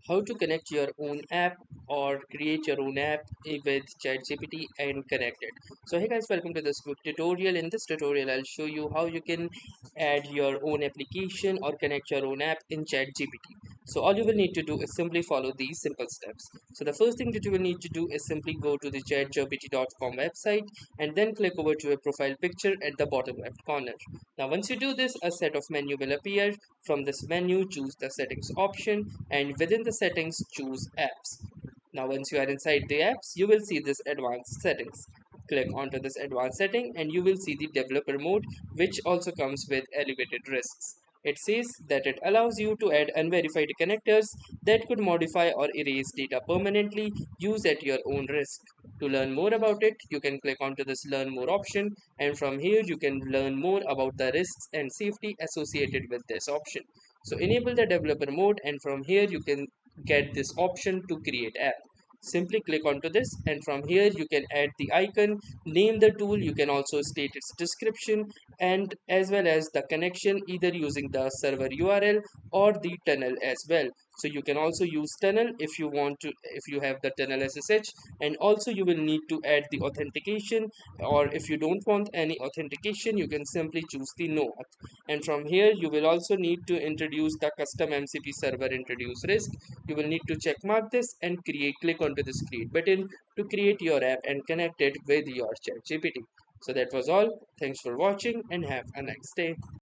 how to connect your own app or create your own app with ChatGPT and connect it. So hey guys, welcome to this quick tutorial. In this tutorial, I'll show you how you can add your own application or connect your own app in ChatGPT. So all you will need to do is simply follow these simple steps. So the first thing that you will need to do is simply go to the chatgpt.com website and then click over to a profile picture at the bottom left corner. Now once you do this, a set of menu will appear. From this menu, choose the settings option and within the settings, choose apps. Now once you are inside the apps, you will see this advanced settings. Click onto this advanced setting and you will see the developer mode, which also comes with elevated risks. It says that it allows you to add unverified connectors that could modify or erase data permanently. Use at your own risk. To learn more about it, you can click onto this learn more option, and from here you can learn more about the risks and safety associated with this option. So enable the developer mode, and from here you can get this option to create app. Simply click onto this, and from here you can add the icon, name the tool. You can also state its description and as well as the connection, either using the server URL or the tunnel as well. So you can also use tunnel if you want to, if you have the tunnel SSH, and also you will need to add the authentication, or if you don't want any authentication, you can simply choose the no auth. And from here you will also need to introduce the custom MCP server introduce risk. You will need to check mark this and click onto this create button to create your app and connect it with your ChatGPT. So that was all. Thanks for watching and have a nice day.